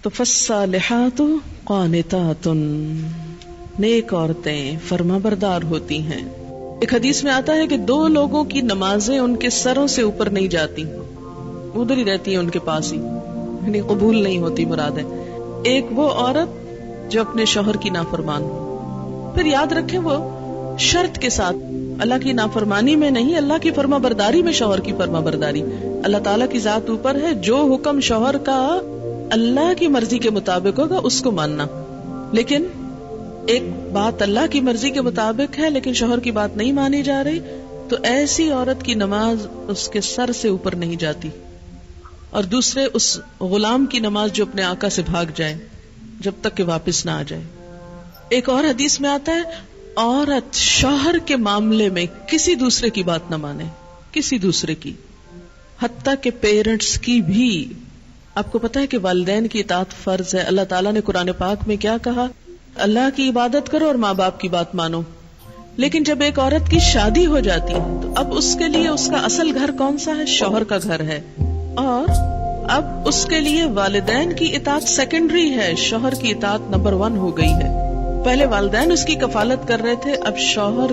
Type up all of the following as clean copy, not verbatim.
تو فالصالحات قانتات، نیک عورتیں فرما بردار ہوتی ہیں. ایک حدیث میں آتا ہے کہ 2 لوگوں کی نمازیں ان کے سروں سے اوپر نہیں جاتی، ادھر ہی رہتی ہیں ان کے پاس ہی، یعنی قبول نہیں ہوتی مراد ہے. ایک وہ عورت جو اپنے شوہر کی نافرمان ہو. پھر یاد رکھیں وہ شرط کے ساتھ، اللہ کی نافرمانی میں نہیں، اللہ کی فرما برداری میں شوہر کی فرما برداری. اللہ تعالیٰ کی ذات اوپر ہے، جو حکم شوہر کا اللہ کی مرضی کے مطابق ہوگا اس کو ماننا. لیکن ایک بات اللہ کی مرضی کے مطابق ہے لیکن شوہر کی بات نہیں مانی جا رہی، تو ایسی عورت کی نماز اس کے سر سے اوپر نہیں جاتی. اور دوسرے اس غلام کی نماز جو اپنے آقا سے بھاگ جائے جب تک کہ واپس نہ آ جائے. ایک اور حدیث میں آتا ہے عورت شوہر کے معاملے میں کسی دوسرے کی بات نہ مانے، کسی دوسرے کی، حتیٰ کہ پیرنٹس کی بھی. آپ کو پتا ہے کہ والدین کی اطاعت فرض ہے. اللہ تعالیٰ نے قرآن پاک میں کیا کہا؟ اللہ کی عبادت کرو اور ماں باپ کی بات مانو. لیکن جب ایک عورت کی شادی ہو جاتی ہے تو اب اس کے لیے اس کا اصل گھر کون سا ہے؟ شوہر کا گھر ہے. اور اب اس کے لیے والدین کی اطاعت سیکنڈری ہے، شوہر کی اطاعت نمبر 1 ہو گئی ہے. پہلے والدین اس کی کفالت کر رہے تھے، اب شوہر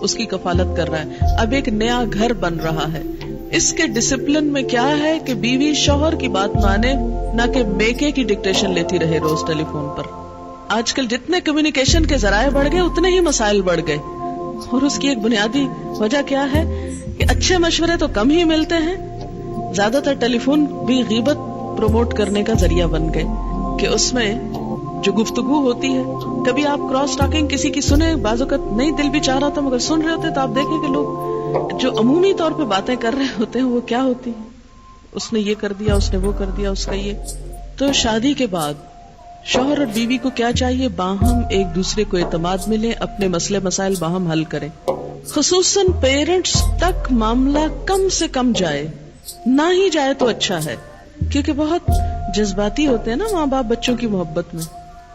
اس کی کفالت کر رہا ہے. اب ایک نیا گھر بن رہا ہے. اس کے ڈسپلن میں کیا ہے کہ بیوی شوہر کی بات مانے، نہ کہ میکے کی ڈکٹیشن لیتی رہے روز ٹیلی فون پر. آج کل جتنے کمیونیکیشن کے ذرائع بڑھ گئے اتنے ہی مسائل بڑھ گئے. اور اس کی ایک بنیادی وجہ کیا ہے کہ اچھے مشورے تو کم ہی ملتے ہیں. زیادہ تر ٹیلی فون بھی غیبت پروموٹ کرنے کا ذریعہ بن گئے کہ اس میں جو گفتگو ہوتی ہے، کبھی آپ کراس ٹاکنگ کسی کی سنیں، بعض اوقات نہیں دل بھی چاہ رہا تھا مگر سن رہے ہوتے تو آپ دیکھیں کہ لوگ جو عمومی طور پہ باتیں کر رہے ہوتے ہیں وہ کیا ہوتی ہیں، اس نے یہ کر دیا، اس نے وہ کر دیا، اس کا یہ. تو شادی کے بعد شوہر اور بیوی کو کیا چاہیے؟ باہم ایک دوسرے کو اعتماد ملے، اپنے مسئلے مسائل باہم حل کریں. خصوصاً پیرنٹس تک معاملہ کم سے کم جائے، نہ ہی جائے تو اچھا ہے، کیونکہ بہت جذباتی ہوتے ہیں نا ماں باپ بچوں کی محبت میں،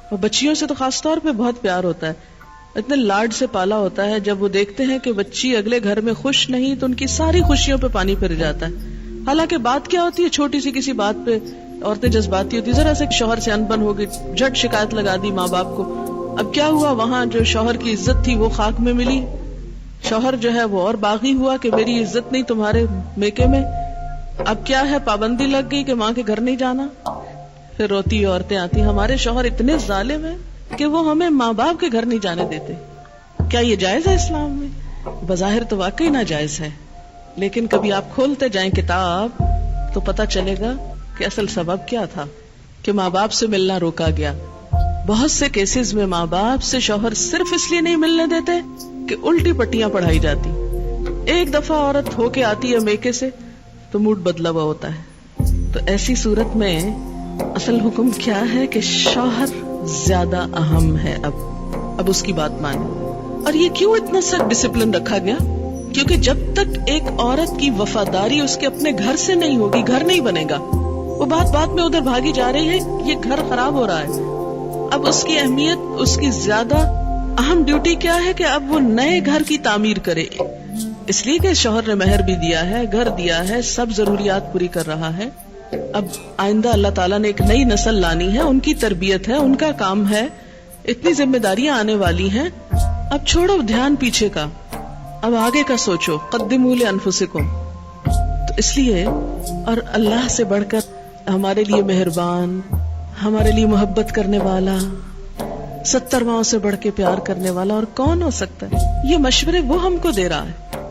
اور بچیوں سے تو خاص طور پہ بہت پیار ہوتا ہے، اتنے لاڈ سے پالا ہوتا ہے. جب وہ دیکھتے ہیں کہ بچی اگلے گھر میں خوش نہیں تو ان کی ساری خوشیوں پہ پانی پھر جاتا ہے. حالانکہ بات کیا ہوتی ہے، چھوٹی سی کسی بات پہ عورتیں جذباتی ہوتی، ذرا سے شوہر سے انبن ہو گئی، جھٹ شکایت لگا دی ماں باپ کو. اب کیا ہوا؟ وہاں جو شوہر کی عزت تھی وہ خاک میں ملی. شوہر جو ہے وہ اور باغی ہوا کہ میری عزت نہیں تمہارے میکے میں. اب کیا ہے؟ پابندی لگ گئی کہ ماں کے گھر نہیں جانا. پھر روتی عورتیں آتی، ہمارے شوہر اتنے ظالم ہیں کہ وہ ہمیں ماں باپ کے گھر نہیں جانے دیتے. کیا یہ جائز ہے اسلام میں؟ بظاہر تو واقعی ناجائز ہے، لیکن کبھی آپ کھولتے جائیں کتاب تو پتہ چلے گا کہ اصل سبب کیا تھا کہ ماں باپ سے ملنا روکا گیا. بہت سے کیسز میں ماں باپ سے شوہر صرف اس لیے نہیں ملنے دیتے کہ الٹی پٹیاں پڑھائی جاتی. ایک دفعہ عورت ہو کے آتی ہے میکے سے تو موڈ بدلا ہوا ہوتا ہے. تو ایسی صورت میں اصل حکم کیا ہے کہ شوہر زیادہ اہم ہے. اب اس کی بات مانے. اور یہ کیوں اتنا سخت ڈسپلن رکھا گیا؟ کیونکہ جب تک ایک عورت کی وفاداری اس کے اپنے گھر سے نہیں ہوگی، گھر نہیں بنے گا. وہ بات میں ادھر بھاگی جا رہی ہے، یہ گھر خراب ہو رہا ہے. اب اس کی اہمیت، اس کی زیادہ اہم ڈیوٹی کیا ہے کہ اب وہ نئے گھر کی تعمیر کرے. اس لیے کہ شوہر نے مہر بھی دیا ہے، گھر دیا ہے، سب ضروریات پوری کر رہا ہے. اب آئندہ اللہ تعالیٰ نے ایک نئی نسل لانی ہے، ان کی تربیت ہے، ان کا کام ہے، اتنی ذمہ داریاں آنے والی ہیں. اب چھوڑو دھیان پیچھے کا، اب آگے کا سوچو. قدموا لانفسکم. تو اس لیے اور اللہ سے بڑھ کر ہمارے لیے مہربان، ہمارے لیے محبت کرنے والا، 70 ماؤں سے بڑھ کے پیار کرنے والا اور کون ہو سکتا ہے؟ یہ مشورے وہ ہم کو دے رہا ہے،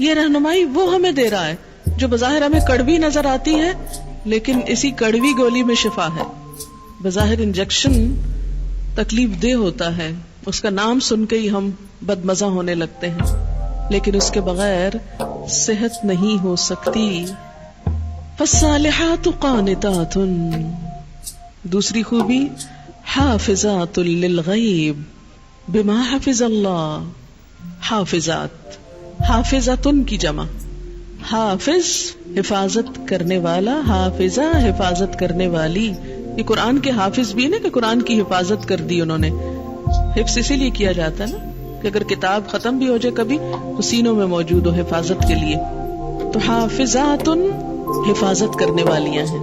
یہ رہنمائی وہ ہمیں دے رہا ہے جو بظاہر ہمیں کڑوی نظر آتی ہے، لیکن اسی کڑوی گولی میں شفا ہے. بظاہر انجیکشن تکلیف دہ ہوتا ہے، اس کا نام سن کے ہی ہم بدمزہ ہونے لگتے ہیں، لیکن اس کے بغیر صحت نہیں ہو سکتی. فالصالحات قانتات. دوسری خوبی حافظات للغیب بما حفظ اللہ. حافظات، حافظتن کی جمع. حافظ حفاظت کرنے والا، حافظہ حفاظت کرنے والی. یہ قرآن کے حافظ بھی نا کہ قرآن کی حفاظت کر دی انہوں نے. حفظ اسی لیے کیا جاتا ہے نا کہ اگر کتاب ختم بھی ہو جائے کبھی تو سینوں میں موجود ہو حفاظت کے لیے. تو حافظات حفاظت کرنے والیاں ہیں.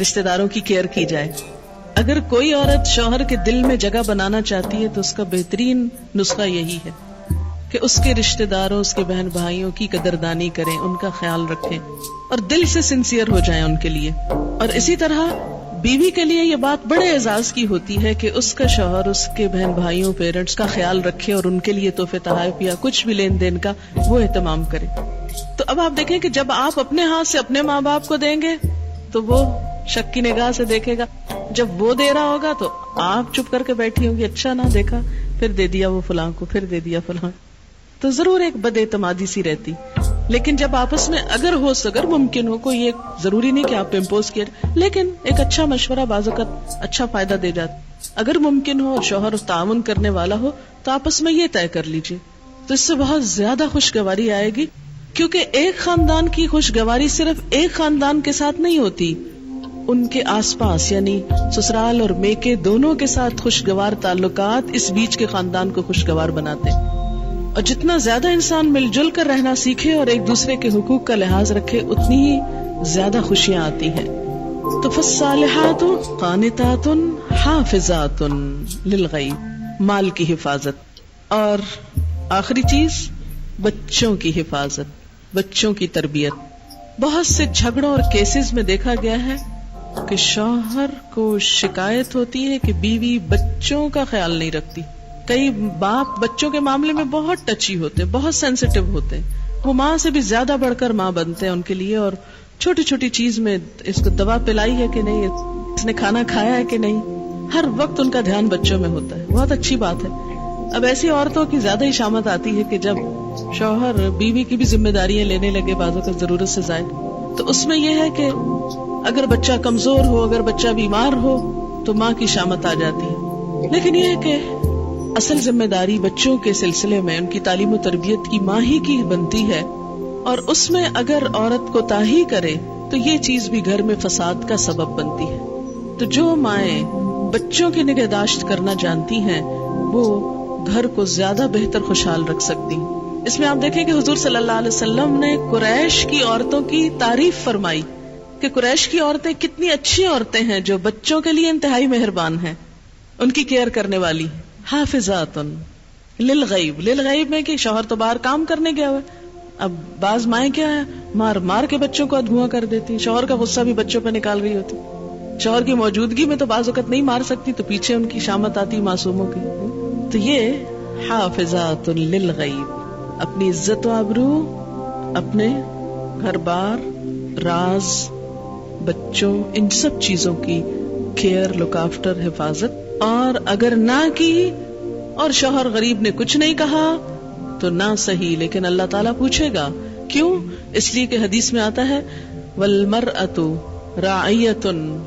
رشتہ داروں کی کیئر کی جائے. اگر کوئی عورت شوہر کے دل میں جگہ بنانا چاہتی ہے تو اس کا بہترین نسخہ یہی ہے کہ اس کے رشتہ داروں، اس کے بہن بھائیوں کی قدردانی کریں، ان کا خیال رکھیں اور دل سے سنسیئر ہو جائیں ان کے لیے. اور اسی طرح بیوی کے لیے یہ بات بڑے اعزاز کی ہوتی ہے کہ اس کا شوہر اس کے بہن بھائیوں، پیرنٹس کا خیال رکھے اور ان کے لیے تحفے تحائف یا کچھ بھی لین دین کا وہ اہتمام کرے. تو اب آپ دیکھیں کہ جب آپ اپنے ہاتھ سے اپنے ماں باپ کو دیں گے تو وہ شک کی نگاہ سے دیکھے گا، جب وہ دے رہا ہوگا تو آپ چپ کر کے بیٹھی ہوں گی، اچھا نہ دیکھا، پھر دے دیا وہ فلاں کو، پھر دے دیا فلاں. تو ضرور ایک بد اعتمادی سی رہتی. لیکن جب آپس میں اگر ممکن ہو، کوئی ایک ضروری نہیں کہ آپ پہ امپوز کیا، لیکن ایک اچھا مشورہ بعض اوقات اچھا فائدہ دے جاتا. اگر ممکن ہو اور شوہر تعاون کرنے والا ہو تو آپس میں یہ طے کر لیجیے، تو اس سے بہت زیادہ خوشگواری آئے گی. کیونکہ ایک خاندان کی خوشگواری صرف ایک خاندان کے ساتھ نہیں ہوتی، ان کے آس پاس یعنی سسرال اور میکے دونوں کے ساتھ خوشگوار تعلقات اس بیچ کے خاندان کو خوشگوار بناتے ہیں. اور جتنا زیادہ انسان مل جل کر رہنا سیکھے اور ایک دوسرے کے حقوق کا لحاظ رکھے، اتنی ہی زیادہ خوشیاں آتی ہیں. تو فالصالحات قانتات حافظات للغیب، مال کی حفاظت. اور آخری چیز بچوں کی حفاظت، بچوں کی تربیت. بہت سے جھگڑوں اور کیسز میں دیکھا گیا ہے کہ شوہر کو شکایت ہوتی ہے کہ بیوی بچوں کا خیال نہیں رکھتی. کئی باپ بچوں کے معاملے میں بہت ٹچی ہوتے، بہت سینسیٹیو ہوتے، وہ ماں سے بھی زیادہ بڑھ کر ماں بنتے ہیں ان کے لیے. اور چھوٹی چھوٹی چیز میں اس کو دوا پلائی ہے کہ نہیں، اس نے کھانا کھایا ہے کہ نہیں، ہر وقت ان کا دھیان بچوں میں ہوتا ہے. بہت اچھی بات ہے. اب ایسی عورتوں کی زیادہ ہی شامت آتی ہے کہ جب شوہر بیوی کی بھی ذمہ داریاں لینے لگے بعض اوقات ضرورت سے زائد، تو اس میں یہ ہے کہ اگر بچہ کمزور ہو، اگر بچہ بیمار ہو تو ماں کی شامت آ جاتی ہے. لیکن یہ ہے کہ اصل ذمہ داری بچوں کے سلسلے میں ان کی تعلیم و تربیت کی ماں ہی کی بنتی ہے. اور اس میں اگر عورت کوتاہی کرے تو یہ چیز بھی گھر میں فساد کا سبب بنتی ہے. تو جو مائیں بچوں کی نگہداشت کرنا جانتی ہیں وہ گھر کو زیادہ بہتر خوشحال رکھ سکتی. اس میں آپ دیکھیں کہ حضور صلی اللہ علیہ وسلم نے قریش کی عورتوں کی تعریف فرمائی کہ قریش کی عورتیں کتنی اچھی عورتیں ہیں جو بچوں کے لیے انتہائی مہربان ہیں، ان کی کیئر کرنے والی. حافظات للغیب، للغیب میں کہ شوہر تو باہر کام کرنے گیا ہوا. اب بعض مائیں کیا ہے، مار مار کے بچوں کو دھواں کر دیتی، شوہر کا غصہ بھی بچوں پہ نکال رہی ہوتی. شوہر کی موجودگی میں تو بعض وقت نہیں مار سکتی تو پیچھے ان کی شامت آتی معصوموں کی. تو یہ حافظات للغیب، اپنی عزت و آبرو، اپنے گھر بار، راز، بچوں، ان سب چیزوں کی کیئر، لک آفٹر، حفاظت. اور اگر نہ کی اور شوہر غریب نے کچھ نہیں کہا تو نہ صحیح، لیکن اللہ تعالیٰ پوچھے گا. کیوں؟ اس لیے کہ حدیث میں آتا ہے وَالْمَرْأَةُ رَاعِيَةٌ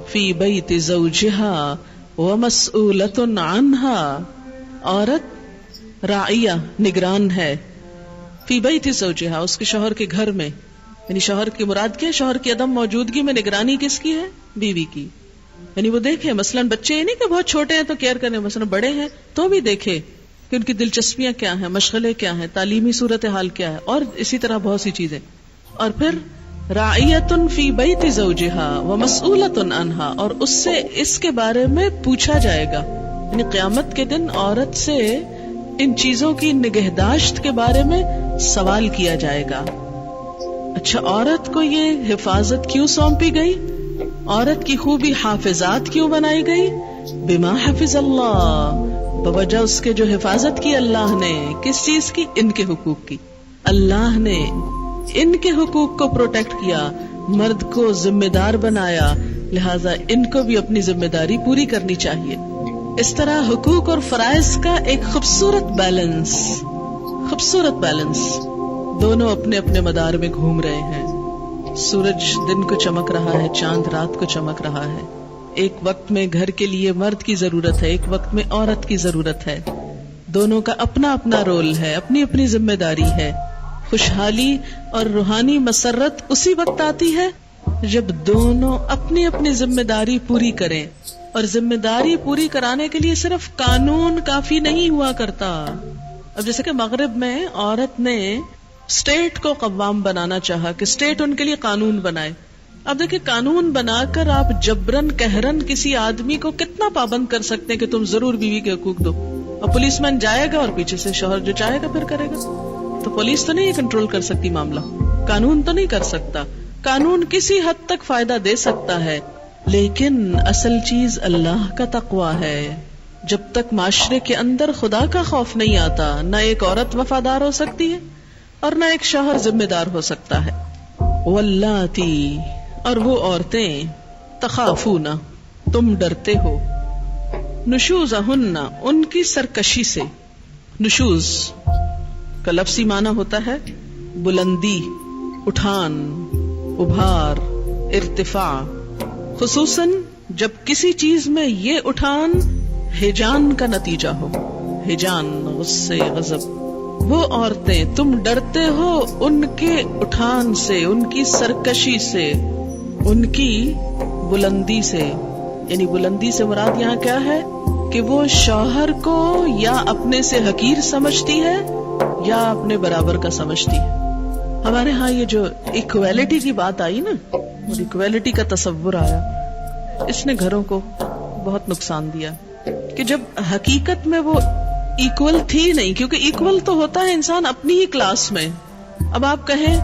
فِي بَيْتِ زَوْجِهَا وَمَسْئُولَةٌ عَنْهَا. عورت راعیہ، نگران ہے، فی بیت زوجہا، اس کے شوہر کے گھر میں. یعنی شوہر کی مراد کیا ہے؟ شوہر کی عدم موجودگی میں نگرانی کس کی ہے؟ بیوی کی. یعنی وہ دیکھے مثلاً بچے یہ نہیں کہ بہت چھوٹے ہیں تو کیئر کرنے، مثلاً بڑے ہیں تو بھی دیکھے کہ ان کی دلچسپیاں کیا ہیں، مشغلے کیا ہیں، تعلیمی صورتحال کیا ہے، اور اسی طرح بہت سی چیزیں. اور پھر راعیۃ فی بیت زوجہا ومسئولۃ عنہا، اور اس سے اس کے بارے میں پوچھا جائے گا. یعنی قیامت کے دن عورت سے ان چیزوں کی نگہداشت کے بارے میں سوال کیا جائے گا. اچھا، عورت کو یہ حفاظت کیوں سونپی گئی؟ عورت کی خوبی حافظات کیوں بنائی گئی؟ بما حفظ اللہ، بوجہ اس کے جو حفاظت کی اللہ نے. کس چیز کی؟ ان کے حقوق کی. اللہ نے ان کے حقوق کو پروٹیکٹ کیا، مرد کو ذمہ دار بنایا، لہذا ان کو بھی اپنی ذمہ داری پوری کرنی چاہیے. اس طرح حقوق اور فرائض کا ایک خوبصورت بیلنس، دونوں اپنے اپنے مدار میں گھوم رہے ہیں. سورج دن کو چمک رہا ہے، چاند رات کو چمک رہا ہے. ایک وقت میں گھر کے لیے مرد کی ضرورت ہے، ایک وقت میں عورت کی ضرورت ہے. دونوں کا اپنا اپنا رول ہے، اپنی اپنی ذمہ داری ہے. خوشحالی اور روحانی مسرت اسی وقت آتی ہے جب دونوں اپنی اپنی ذمہ داری پوری کریں. اور ذمہ داری پوری کرانے کے لیے صرف قانون کافی نہیں ہوا کرتا. اب جیسے کہ مغرب میں عورت نے اسٹیٹ کو قوام بنانا چاہا کہ اسٹیٹ ان کے لیے قانون بنائے. اب دیکھیں قانون بنا کر آپ جبرن قہرن کسی آدمی کو کتنا پابند کر سکتے ہیں کہ تم ضرور بیوی کے حقوق دو، اور پولیس مین جائے گا اور پیچھے سے شوہر جو چاہے گا پھر کرے گا. تو پولیس تو نہیں کنٹرول کر سکتی معاملہ، قانون تو نہیں کر سکتا. قانون کسی حد تک فائدہ دے سکتا ہے، لیکن اصل چیز اللہ کا تقوی ہے. جب تک معاشرے کے اندر خدا کا خوف نہیں آتا، نہ ایک عورت وفادار ہو سکتی ہے اور نہ ایک شوہر ذمہ دار ہو سکتا ہے. واللاتی، اور وہ عورتیں، تخافون، تم ڈرتے ہو، نشوزہن، ان کی سرکشی سے. نشوز کا لفظی معنی ہوتا ہے بلندی، اٹھان، ابھار، ارتفاع. خصوصاً جب کسی چیز میں یہ اٹھان ہیجان کا نتیجہ ہو، ہیجان، غصے، غضب. وہ عورتیں تم ڈرتے ہو ان کے اٹھان سے، ان کی سرکشی سے، ان کی بلندی سے. یعنی بلندی سے مراد یہاں کیا ہے کہ وہ شوہر کو یا اپنے سے حقیر سمجھتی ہے یا اپنے برابر کا سمجھتی ہے. ہمارے ہاں یہ جو ایکویلٹی کی بات آئی نا، اور ایکویلٹی کا تصور آیا، اس نے گھروں کو بہت نقصان دیا. کہ جب حقیقت میں وہ ایکول تھی نہیں، کیونکہ ایکول تو ہوتا ہے انسان اپنی ہی کلاس میں. اب آپ کہیں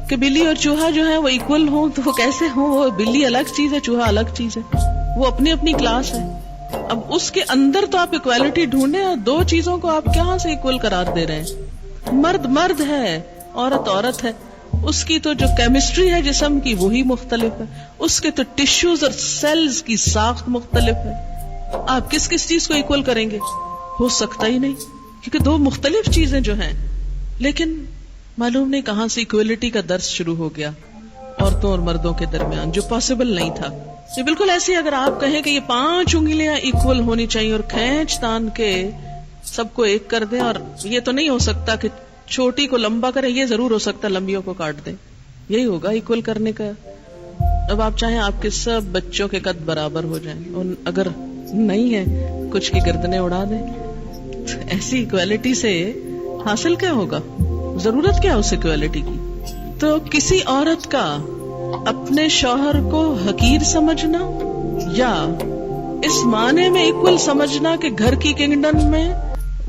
کہ بلی اور چوہا جو ہے وہ ایکول ہوں تو وہ کیسے ہوں؟ وہ بلی الگ چیز ہے، چوہا الگ چیز ہے، وہ اپنی اپنی کلاس ہے. اب اس کے اندر تو آپ ایکویلٹی ڈھونڈیں، اور دو چیزوں کو آپ کہاں سے ایکول قرار دے رہے ہیں؟ مرد مرد ہے، عورت عورت ہے. اس کی تو جو کیمسٹری ہے جسم کی وہی مختلف ہے، اس کے تو ٹشوز اور سیلز کی ساخت مختلف ہے. آپ کس کس چیز کو ایکول کریں گے؟ ہو سکتا ہی نہیں، کیونکہ دو مختلف چیزیں جو ہیں. لیکن معلوم نہیں کہاں سے ایکویلٹی کا درس شروع ہو گیا عورتوں اور مردوں کے درمیان، جو پاسبل نہیں تھا. یہ بالکل ایسی اگر آپ کہیں کہ یہ 5 انگلیاں ایکول ہونی چاہیے اور کھینچ تان کے سب کو ایک کر دیں، اور یہ تو نہیں ہو سکتا کہ چھوٹی کو لمبا کریں، یہ ضرور ہو سکتا لمبیوں کو کاٹ دیں. یہی ہوگا ایکول کرنے کا. اب آپ چاہیں آپ کے سب بچوں کے قد برابر ہو جائیں، اور اگر نہیں ہے کچھ کی گردنیں اڑا دیں. ایسی ایکویلٹی سے حاصل کیا ہوگا؟ ضرورت کیا اس ایکویلٹی کی؟ تو کسی عورت کا اپنے شوہر کو حقیر سمجھنا یا اس معنی میں ایکول سمجھنا کہ گھر کی کنگڈم میں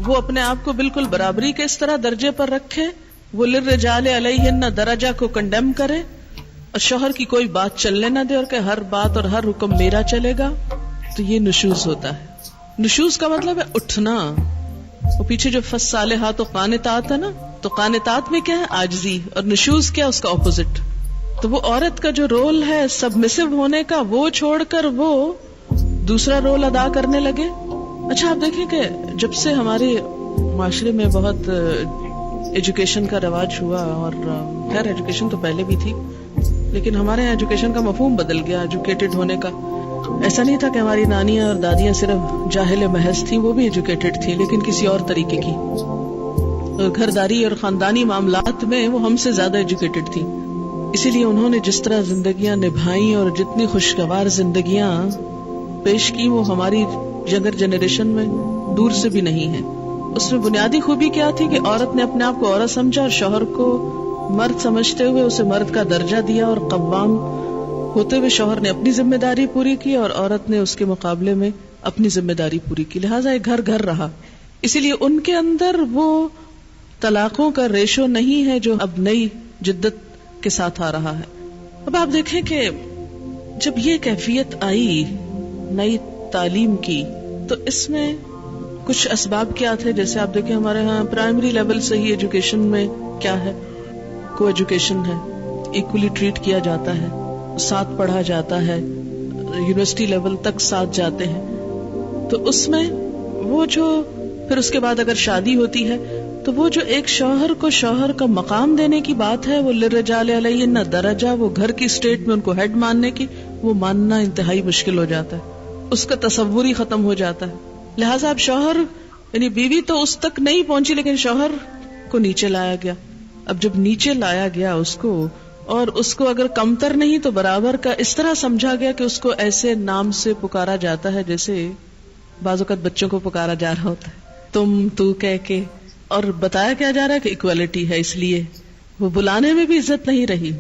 وہ اپنے آپ کو بالکل برابری کے اس طرح درجے پر رکھے، وہ للرجال علیہن درجہ کو کنڈیم کرے اور شوہر کی کوئی بات چلنے نہ دے اور کہ ہر بات اور ہر حکم میرا چلے گا، تو یہ نشوز ہوتا ہے. نشوز کا مطلب ہے اٹھنا. وہ پیچھے جو فالصالحات و قانتات ہے نا، تو قانتات میں کیا ہے؟ عاجزی. اور نشوز کیا؟ اس کا اپوزٹ. تو وہ عورت کا جو رول ہے سبمسو ہونے کا، وہ چھوڑ کر وہ دوسرا رول ادا کرنے لگے. اچھا آپ دیکھیں کہ جب سے ہمارے معاشرے میں بہت ایجوکیشن کا رواج ہوا، اور خیر ایجوکیشن تو پہلے بھی تھی، لیکن ہمارے یہاں ایجوکیشن کا مفہوم بدل گیا ایجوکیٹڈ ہونے کا. ایسا نہیں تھا کہ ہماری نانیاں اور دادیاں صرف جاہل محض تھیں، وہ بھی ایجوکیٹڈ تھی لیکن کسی اور طریقے کی. گھرداری اور خاندانی معاملات میں وہ ہم سے زیادہ ایجوکیٹڈ تھی. اسی لیے انہوں نے جس طرح زندگیاں نبھائیں اور جتنی خوشگوار زندگیاں پیش کی، وہ ہماری ینگر جنریشن میں دور سے بھی نہیں ہے. اس میں بنیادی خوبی کیا تھی کہ عورت نے اپنے آپ کو عورت سمجھا اور شوہر کو مرد سمجھتے ہوئے اسے مرد کا درجہ دیا، اور قوام ہوتے ہوئے شوہر نے اپنی ذمہ داری پوری کی اور عورت نے اس کے مقابلے میں اپنی ذمہ داری پوری کی. لہٰذا ایک گھر گھر رہا. اسی لیے ان کے اندر وہ طلاقوں کا ریشو نہیں ہے جو اب نئی جدت کے ساتھ آ رہا ہے. اب آپ دیکھیں کہ جب یہ کیفیت آئی نئی تعلیم کی، تو اس میں کچھ اسباب کیا تھے. جیسے آپ دیکھیں ہمارے ہاں پرائمری لیول سے ہی ایجوکیشن میں کیا ہے؟ کو ایجوکیشن ہے، ایکولی ٹریٹ کیا جاتا ہے، ساتھ پڑھا جاتا ہے، یونیورسٹی لیول تک ساتھ جاتے ہیں. تو اس میں وہ جو پھر اس کے بعد اگر شادی ہوتی ہے تو وہ جو ایک شوہر کو شوہر کا مقام دینے کی بات ہے، وہ للرجال علیہن درجہ، وہ گھر کی اسٹیٹ میں ان کو ہیڈ ماننے کی، وہ ماننا انتہائی مشکل ہو جاتا ہے. اس کا تصور ہی ختم ہو جاتا ہے. لہٰذا اب شوہر یعنی بیوی تو اس تک نہیں پہنچی، لیکن شوہر کو نیچے لایا گیا. اب جب نیچے لایا گیا اس کو، اور اس کو اگر کمتر نہیں تو برابر کا اس طرح سمجھا گیا کہ اس کو ایسے نام سے پکارا جاتا ہے جیسے بعض اوقات بچوں کو پکارا جا رہا ہوتا ہے، تم تو کہہ کے. اور بتایا کیا جا رہا ہے کہ ایکویلٹی ہے، اس لیے وہ بلانے میں بھی عزت نہیں رہی.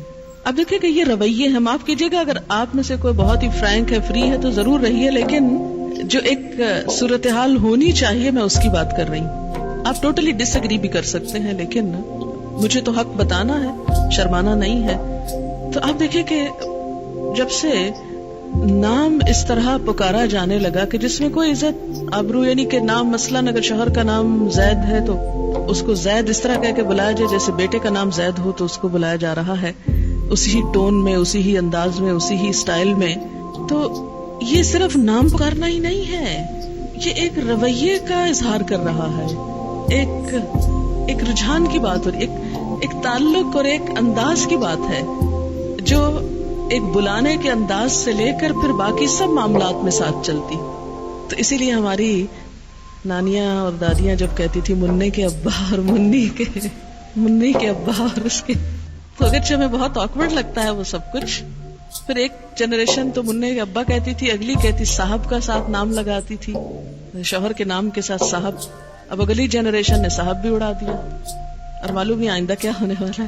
اب دیکھیں کہ یہ رویے ہیں، معاف کیجیے گا اگر آپ میں سے کوئی بہت ہی فرینک ہے، فری ہے، تو ضرور رہیے، لیکن جو ایک صورتحال ہونی چاہیے میں اس کی بات کر رہی ہوں. آپ ٹوٹلی ڈس ایگری بھی کر سکتے ہیں، لیکن مجھے تو حق بتانا ہے، شرمانا نہیں ہے. تو آپ دیکھیں کہ جب سے نام اس طرح پکارا جانے لگا کہ جس میں کوئی عزت آبرو، یعنی کہ نام مثلاً اگر شوہر کا نام زید ہے تو اس کو زید اس طرح کہہ کے بلایا جائے جیسے بیٹے کا نام زید ہو تو اس کو بلایا جا رہا ہے، اسی ہی ٹون میں، اسی ہی انداز میں، اسی ہی اسٹائل میں. تو یہ صرف نام پکارنا ہی نہیں ہے، یہ ایک رویے کا اظہار کر رہا ہے، ایک رجحان کی بات اور ایک تعلق اور ایک انداز کی بات ہے جو ایک بلانے کے انداز سے لے کر پھر باقی سب معاملات میں ساتھ چلتی. تو اسی لیے ہماری نانیاں اور دادیاں جب کہتی تھی منی کے ابا اور منی کے ابا اور اس کے، تو اگرچہ ہمیں بہت آکورڈ لگتا ہے وہ سب کچھ. پھر ایک جنریشن تو منی کے ابا کہتی تھی، اگلی کہتی صاحب کا ساتھ نام لگاتی تھی، شوہر کے نام کے ساتھ صاحب. اب اگلی جنریشن نے صاحب بھی اڑا دیا، اور معلوم نہیں آئندہ کیا ہونے والا ہے.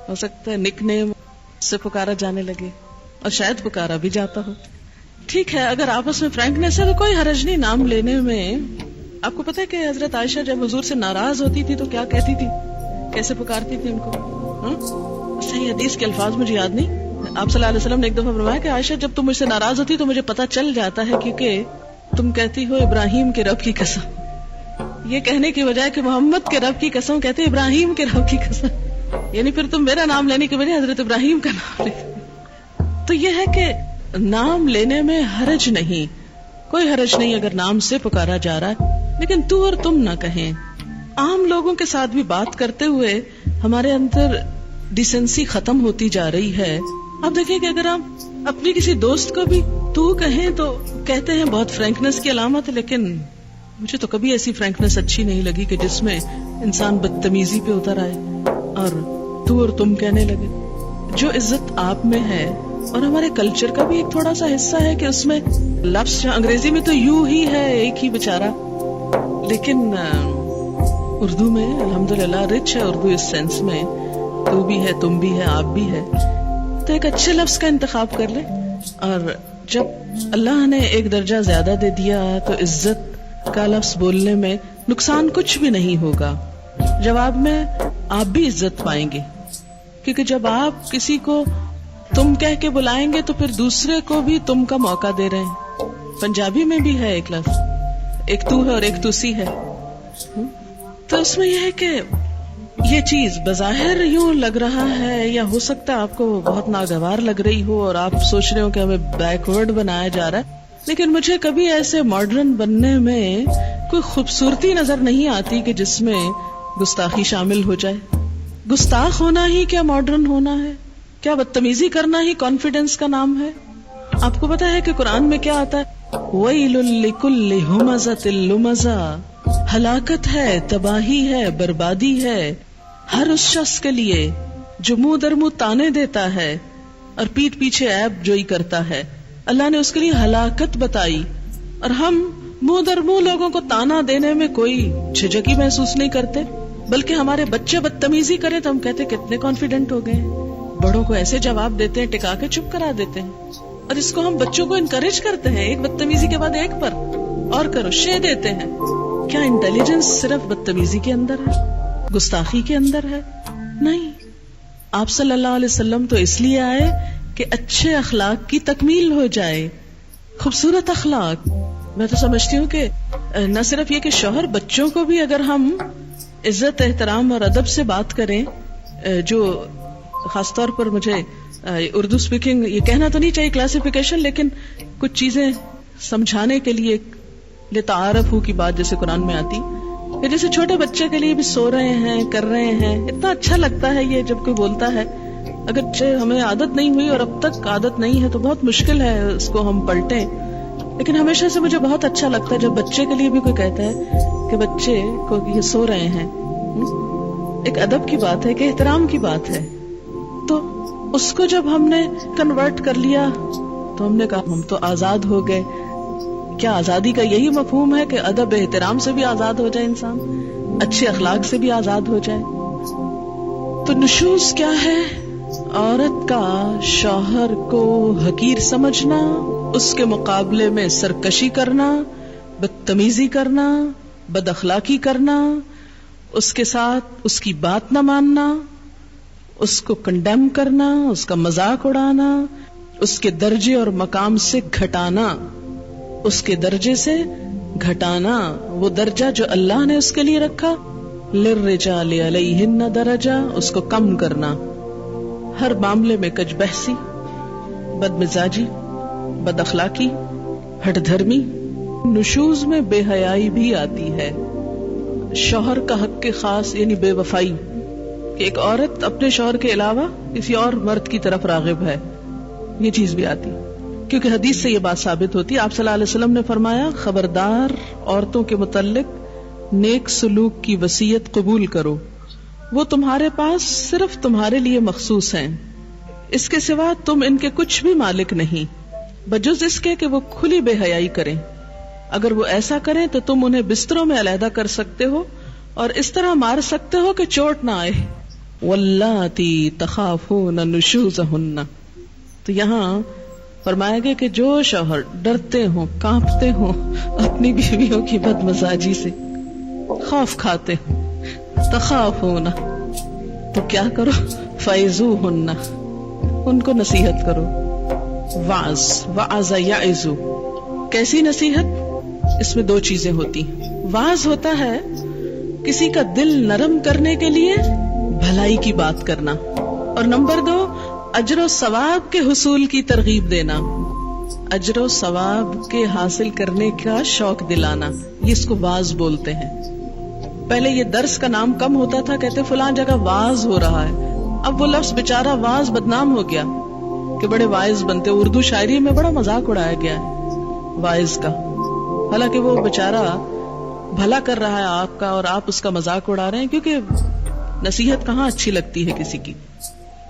ہو سکتا ہے نک نیم سے پکارا جانے لگے، اور شاید پکارا بھی جاتا ہو. ٹھیک ہے، اگر آپس میں فرینکنیس ہے تو کوئی حرج نہیں نام لینے میں. آپ کو پتا ہے کہ حضرت عائشہ جب حضور سے ناراض ہوتی تھی تو کیا کہتی تھی، کیسے پکارتی تھی ان کو؟ صحیح حدیث کے الفاظ مجھے یاد نہیں. آپ صلی اللہ علیہ وسلم نے ایک دفعہ فرمایا کہ عائشہ جب تم مجھ سے ناراض ہوتی تو مجھے پتا چل جاتا ہے، کیونکہ تم کہتی ہو ابراہیم کے رب کی قسم. یہ کہنے کی بجائے کہ محمد کے رب کی قسم کہتے ابراہیم کے رب کی قسم، یعنی پھر تم میرا نام لینے کی بجائے حضرت ابراہیم کا نام لیتے. تو یہ ہے کہ نام لینے میں حرج نہیں، کوئی حرج نہیں اگر نام سے پکارا جا رہا ہے، لیکن تو اور تم نہ کہیں. عام لوگوں کے ساتھ بھی بات کرتے ہوئے ہمارے اندر ڈیسنسی ختم ہوتی جا رہی ہے. آپ دیکھیں کہ اگر ہم اپنی کسی دوست کو بھی تو کہیں تو کہتے ہیں بہت فرینکنیس کی علامت ہے، لیکن مجھے تو کبھی ایسی فرینکنیس اچھی نہیں لگی کہ جس میں انسان بدتمیزی پہ اتر آئے اور تو اور تم کہنے لگے. جو عزت آپ میں ہے، اور ہمارے کلچر کا بھی ایک تھوڑا سا حصہ ہے کہ اس میں لفظ انگریزی میں تو یو ہی ہے، ایک ہی بیچارہ، لیکن اردو میں الحمدللہ رچ ہے اردو اس سینس میں، تو بھی ہے، تم بھی ہے، آپ بھی ہے. تو ایک اچھے لفظ کا انتخاب کر لے، اور جب اللہ نے ایک درجہ زیادہ دے دیا تو عزت کا لفظ بولنے میں نقصان کچھ بھی نہیں ہوگا. جواب میں آپ بھی عزت پائیں گے، کیونکہ جب آپ کسی کو تم کہہ کے بلائیں گے تو پھر دوسرے کو بھی تم کا موقع دے رہے ہیں. پنجابی میں بھی ہے ایک لفظ، ایک تو ہے اور ایک تسی ہے. تو اس میں یہ ہے کہ یہ چیز بظاہر یوں لگ رہا ہے، یا ہو سکتا ہے آپ کو بہت ناگوار لگ رہی ہو اور آپ سوچ رہے ہو کہ ہمیں بیکورڈ بنایا جا رہا ہے، لیکن مجھے کبھی ایسے ماڈرن بننے میں کوئی خوبصورتی نظر نہیں آتی کہ جس میں گستاخی شامل ہو جائے. گستاخ ہونا ہی کیا ماڈرن ہونا ہے؟ کیا بدتمیزی کرنا ہی کانفیڈنس کا نام ہے؟ آپ کو پتا ہے کہ قرآن میں کیا آتا ہے؟ وَيْلٌ لِكُلِّ هُمَزَةٍ لُمَزَةٍ، ہلاکت ہے، تباہی ہے، بربادی ہے ہر اس شخص کے لیے جو منہ در منہ تانے دیتا ہے اور پیٹھ پیچھے عیب جوئی کرتا ہے. اللہ نے اس کے لیے ہلاکت بتائی، اور ہم منہ در منہ لوگوں کو تانا دینے میں کوئی جھجک ہی محسوس نہیں کرتے، بلکہ ہمارے بچے بدتمیزی کریں تو ہم کہتے کتنے کانفیڈنٹ ہو گئے. بڑوں کو ایسے جواب دیتے ہیں، ٹکا کے چپ کرا دیتے ہیں، اور اس کو ہم بچوں کو انکریج کرتے ہیں، ایک بدتمیزی کے بعد ایک پر اور کرو، شے دیتے ہیں. کیا انٹیلیجنس صرف بدتمیزی کے اندر ہے، گستاخی کے اندر ہے؟ نہیں. آپ صلی اللہ علیہ وسلم تو اس لیے آئے کہ اچھے اخلاق کی تکمیل ہو جائے، خوبصورت اخلاق. میں تو سمجھتی ہوں کہ نہ صرف یہ کہ شوہر، بچوں کو بھی اگر ہم عزت، احترام اور ادب سے بات کریں، جو خاص طور پر مجھے اردو اسپیکنگ یہ کہنا تو نہیں چاہیے کلاسیفیکیشن، لیکن کچھ چیزیں سمجھانے کے لیے لتعارفوا کی بات جیسے قرآن میں آتی کہ جیسے چھوٹے بچے کے لیے بھی سو رہے ہیں، کر رہے ہیں، اتنا اچھا لگتا ہے یہ جب کوئی بولتا ہے. اگرچہ ہمیں عادت نہیں ہوئی اور اب تک عادت نہیں ہے تو بہت مشکل ہے اس کو ہم پلٹیں، لیکن ہمیشہ سے مجھے بہت اچھا لگتا ہے جب بچے کے لیے بھی کوئی کہتا ہے کہ بچے کو یہ سو رہے ہیں. ایک ادب کی بات ہے، کہ احترام کی بات ہے. تو اس کو جب ہم نے کنورٹ کر لیا تو ہم نے کہا ہم تو آزاد ہو گئے. کیا آزادی کا یہی مفہوم ہے کہ ادب احترام سے بھی آزاد ہو جائے، انسان اچھے اخلاق سے بھی آزاد ہو جائے؟ تو نشوز کیا ہے عورت کا شوہر کو حقیر سمجھنا، اس کے مقابلے میں سرکشی کرنا، بدتمیزی کرنا، بد اخلاقی کرنا، اس کے ساتھ اس کی بات نہ ماننا، اس کو کنڈیم کرنا، اس کا مذاق اڑانا، اس کے درجے اور مقام سے گھٹانا، اس کے درجے سے گھٹانا، وہ درجہ جو اللہ نے اس کے لیے رکھا، للرجال علیہن درجہ، اس کو کم کرنا، ہر معاملے میں کج بحثی، بد مزاجی، بد اخلاقی، ہٹ دھرمی، نشوز میں بے حیائی بھی آتی ہے، شوہر کا حق کے خاص یعنی بے وفائی، کہ ایک عورت اپنے شوہر کے علاوہ کسی اور مرد کی طرف راغب ہے، یہ چیز بھی آتی، کیونکہ حدیث سے یہ بات ثابت ہوتی ہے۔ آپ صلی اللہ علیہ وسلم نے فرمایا، خبردار عورتوں کے متعلق نیک سلوک کی وصیت قبول کرو، وہ تمہارے پاس صرف تمہارے لیے مخصوص ہیں، اس کے سوا تم ان کے کچھ بھی مالک نہیں، بجز اس کے کہ وہ کھلی بے حیائی کریں، اگر وہ ایسا کریں تو تم انہیں بستروں میں علیحدہ کر سکتے ہو اور اس طرح مار سکتے ہو کہ چوٹ نہ آئے، واللاتی تخافون نشوزہن، تو یہاں فرمایا گیا کہ جو شوہر ڈرتے ہوں، کانپتے ہوں اپنی بیویوں کی بد مزاجی سے، خوف کھاتے ہوں، تخافون، تو کیا کرو، فعظوہن، ان کو نصیحت کرو، وعظ یعظ، کیسی نصیحت؟ اس میں دو چیزیں ہوتی ہیں، وعظ ہوتا ہے کسی کا دل نرم کرنے کے لیے بھلائی کی بات کرنا، اور نمبر 2 اجر و ثواب کے حصول کی ترغیب دینا، اجر و ثواب کے حاصل کرنے کا شوق دلانا، یہ اس کو واعظ بولتے ہیں۔ پہلے یہ درس کا نام کم ہوتا تھا، کہتے فلاں جگہ واعظ ہو رہا ہے، اب وہ لفظ بیچارہ واعظ بدنام ہو گیا کہ بڑے واعظ بنتے، اردو شاعری میں بڑا مذاق اڑایا گیا ہے واعظ کا، حالانکہ وہ بیچارہ بھلا کر رہا ہے آپ کا اور آپ اس کا مذاق اڑا رہے ہیں، کیونکہ نصیحت کہاں اچھی لگتی ہے کسی کی۔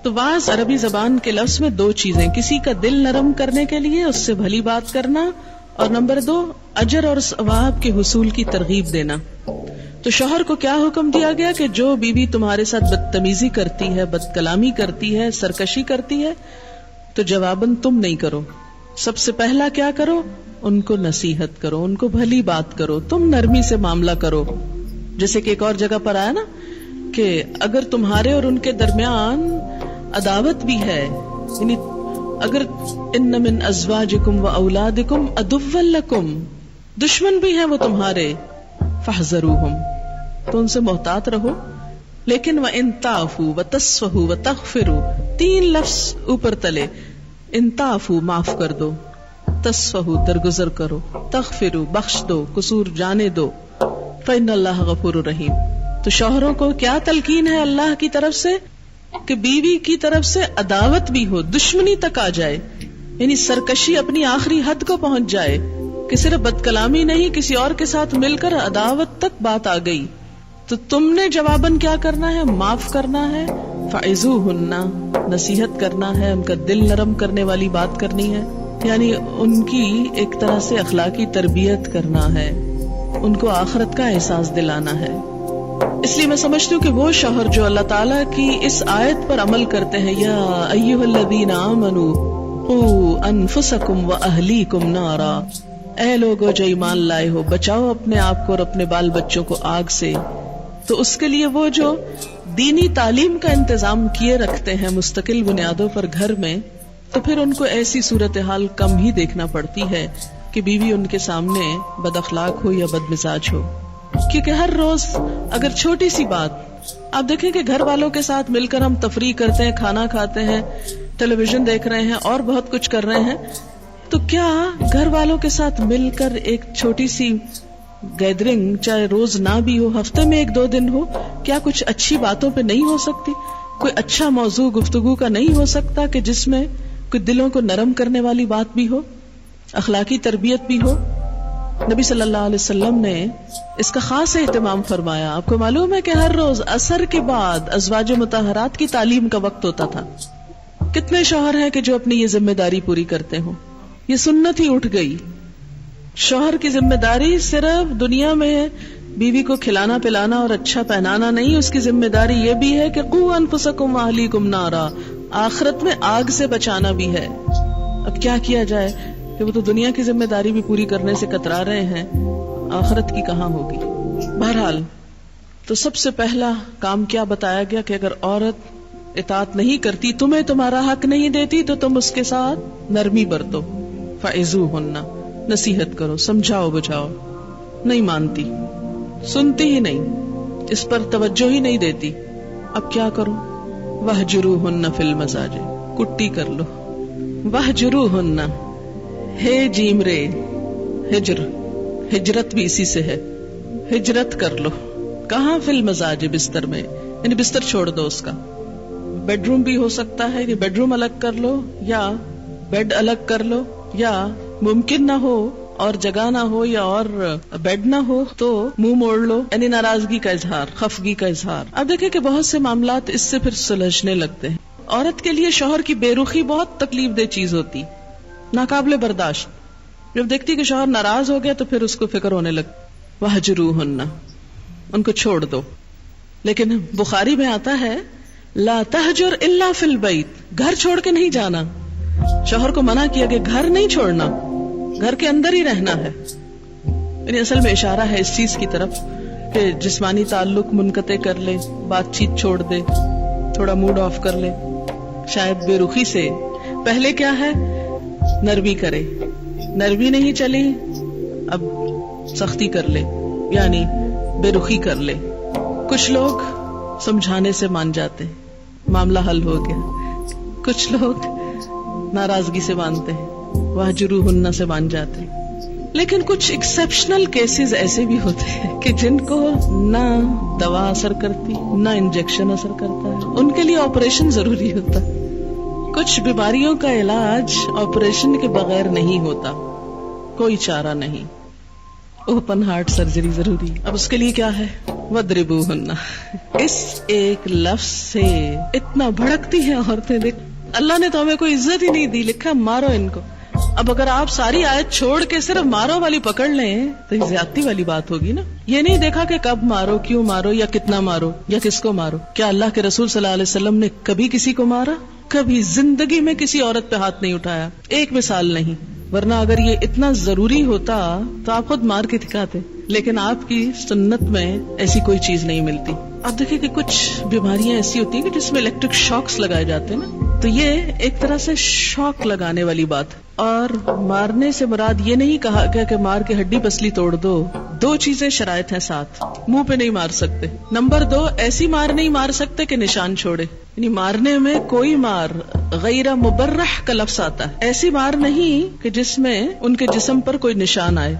تو واعظ عربی زبان کے لفظ میں دو چیزیں، کسی کا دل نرم کرنے کے لیے اس سے بھلی بات کرنا، اور نمبر 2 اجر اور ثواب کے حصول کی ترغیب دینا۔ تو شوہر کو کیا حکم دیا گیا کہ جو بیوی تمہارے ساتھ بدتمیزی کرتی ہے، بد کلامی کرتی ہے، سرکشی کرتی ہے، تو جواباً تم نہیں کرو، سب سے پہلا کیا کرو، ان کو نصیحت کرو، ان کو بھلی بات کرو، تم نرمی سے معاملہ کرو، جیسے کہ ایک اور جگہ پر آیا نا کہ اگر تمہارے اور ان کے درمیان عداوت بھی ہے، یعنی اگر ان من ازواجکم و اولادکم عدوا لکم، دشمن بھی ہیں وہ تمہارے، فاحذروہم، تو ان سے محتاط رہو، لیکن وان تعفوا وتصفحوا وتغفروا، 3 لفظ اوپر تلے، ان تعفوا معاف کر دو، تصفحوا درگزر کرو، تغفروا بخش دو، قصور جانے دو، فإن اللہ غفور رحیم۔ تو شوہروں کو کیا تلقین ہے اللہ کی طرف سے کہ بیوی کی طرف سے عداوت بھی ہو، دشمنی تک آ جائے، یعنی سرکشی اپنی آخری حد کو پہنچ جائے کہ صرف بد کلامی نہیں، کسی اور کے ساتھ مل کر عداوت تک بات آ گئی، تو تم نے جواباً کیا کرنا ہے، معاف کرنا ہے، فعظوہن، نصیحت کرنا ہے، ان کا دل نرم کرنے والی بات کرنی ہے، یعنی ان کی ایک طرح سے اخلاقی تربیت کرنا ہے، ان کو آخرت کا احساس دلانا ہے۔ اس لیے میں سمجھتی ہوں کہ وہ شوہر جو اللہ تعالیٰ کی اس آیت پر عمل کرتے ہیں، یا ایھا الذین آمنوا قوا انفسکم واہلیکم نارا، اے لوگو جو ایمان لائے ہو، بچاؤ اپنے آپ کو اور اپنے بال بچوں کو آگ سے، تو اس کے لیے وہ جو دینی تعلیم کا انتظام کیے رکھتے ہیں مستقل بنیادوں پر گھر میں، تو پھر ان کو ایسی صورتحال کم ہی دیکھنا پڑتی ہے کہ بیوی ان کے سامنے بد اخلاق ہو یا بد مزاج ہو، کیونکہ ہر روز اگر چھوٹی سی بات آپ دیکھیں کہ گھر والوں کے ساتھ مل کر ہم تفریح کرتے ہیں، کھانا کھاتے ہیں، ٹیلی ویژن دیکھ رہے ہیں اور بہت کچھ کر رہے ہیں، تو کیا گھر والوں کے ساتھ مل کر ایک چھوٹی سی گیدرنگ، چاہے روز نہ بھی ہو، ہفتے میں 1-2 دن ہو، کیا کچھ اچھی باتوں پہ نہیں ہو سکتی؟ کوئی اچھا موضوع گفتگو کا نہیں ہو سکتا کہ جس میں کوئی دلوں کو نرم کرنے والی بات بھی ہو، اخلاقی تربیت بھی ہو؟ نبی صلی اللہ علیہ وسلم نے اس کا خاص اہتمام فرمایا۔ آپ کو معلوم ہے کہ ہر روز عصر کے بعد ازواج مطہرات کی تعلیم کا وقت ہوتا تھا۔ کتنے شوہر ہیں کہ جو اپنی یہ ذمہ داری پوری کرتے ہوں؟ یہ سنت ہی اٹھ گئی۔ شوہر کی ذمہ داری صرف دنیا میں بیوی کو کھلانا پلانا اور اچھا پہنانا نہیں، اس کی ذمہ داری یہ بھی ہے کہ قوا انفسکم واہلیکم نارا، آخرت میں آگ سے بچانا بھی ہے. اب کیا کیا جائے کہ وہ تو دنیا کی ذمہ داری بھی پوری کرنے سے کترا رہے ہیں, آخرت کی کہاں ہوگی. بہرحال تو سب سے پہلا کام کیا بتایا گیا کہ اگر عورت اطاعت نہیں کرتی, تمہیں تمہارا حق نہیں دیتی, تو تم اس کے ساتھ نرمی برتو. فَعِظُوهُنَّ, نصیحت کرو, سمجھاؤ بجھاؤ. نہیں مانتی, سنتی ہی نہیں, اس پر توجہ ہی نہیں دیتی. اب کیا کرو؟ وَهْجُرُوهُنَّ فِي الْمَضَاجِعِ, کٹی کر لو. وَهْجُرُوهُنَّ, ہے جیم رے, ہجر, ہجرت بھی اسی سے ہے, ہجرت کر لو. کہاں؟ فی المضاجع, بستر میں, یعنی بستر چھوڑ دو اس کا. بیڈ روم بھی ہو سکتا ہے کہ بیڈ روم الگ کر لو, یا بیڈ الگ کر لو, یا ممکن نہ ہو اور جگہ نہ ہو یا اور بیڈ نہ ہو تو منہ موڑ لو, یعنی ناراضگی کا اظہار, خفگی کا اظہار. اب دیکھیں کہ بہت سے معاملات اس سے پھر سلجھنے لگتے ہیں. عورت کے لیے شوہر کی بے رخی بہت تکلیف دہ چیز ہوتی, ناقابل برداشت. جب دیکھتی کہ شوہر ناراض ہو گیا تو پھر اس کو فکر ہونے لگتی. وَهْجُرُوهُنَّ, ان کو چھوڑ دو. لیکن بخاری میں آتا ہے لا تہجر الا فی البیت, گھر چھوڑ کے نہیں جانا. شوہر کو منع کیا کہ گھر نہیں چھوڑنا, گھر کے اندر ہی رہنا ہے. یعنی اصل میں اشارہ ہے اس چیز کی طرف کہ جسمانی تعلق منقطع کر لے, بات چیت چھوڑ دے, تھوڑا موڈ آف کر لے, شاید بے رخی سے. پہلے کیا ہے؟ نرمی کرے, نرمی نہیں چلی اب سختی کر لے, یعنی بے رخی کر لے. کچھ لوگ سمجھانے سے مان جاتے ہیں, معاملہ حل ہو گیا. کچھ لوگ ناراضگی سے مانتے ہیں, وَهْجُرُوهُنَّ سے مان جاتے ہیں. لیکن کچھ ایکسیپشنل کیسز ایسے بھی ہوتے ہیں کہ جن کو نہ دوا اثر کرتی نہ انجیکشن اثر کرتا ہے, ان کے لیے آپریشن ضروری ہوتا ہے. کچھ بیماریوں کا علاج آپریشن کے بغیر نہیں ہوتا, کوئی چارہ نہیں, اوپن ہارٹ سرجری ضروری. اب اس کے لیے کیا ہے؟ وَاضْرِبُوهُنَّ. اس ایک لفظ سے اتنا بھڑکتی ہیں عورتیں. دیکھ, اللہ نے تو ہمیں کوئی عزت ہی نہیں دی, لکھا مارو ان کو. اب اگر آپ ساری آیت چھوڑ کے صرف مارو والی پکڑ لیں تو یہ زیادتی والی بات ہوگی نا. یہ نہیں دیکھا کہ کب مارو, کیوں مارو, یا کتنا مارو, یا کس کو مارو. کیا اللہ کے رسول صلی اللہ علیہ وسلم نے کبھی کسی کو مارا؟ کبھی زندگی میں کسی عورت پہ ہاتھ نہیں اٹھایا, ایک مثال نہیں. ورنہ اگر یہ اتنا ضروری ہوتا تو آپ خود مار کے دکھاتے, لیکن آپ کی سنت میں ایسی کوئی چیز نہیں ملتی. اب دیکھیں کہ کچھ بیماریاں ایسی ہوتی ہیں کہ جس میں الیکٹرک شاکس لگائے جاتے ہیں نا, تو یہ ایک طرح سے شاک لگانے والی بات. اور مارنے سے مراد یہ نہیں کہا گیا کہ مار کے ہڈی پسلی توڑ دو. دو چیزیں شرائط ہیں ساتھ. منہ پہ نہیں مار سکتے. نمبر 2, ایسی مار نہیں مار سکتے کہ نشان چھوڑے, یعنی مارنے میں کوئی مار غیر مبرح کا لفظ آتا ہے, ایسی مار نہیں کہ جس میں ان کے جسم پر کوئی نشان آئے.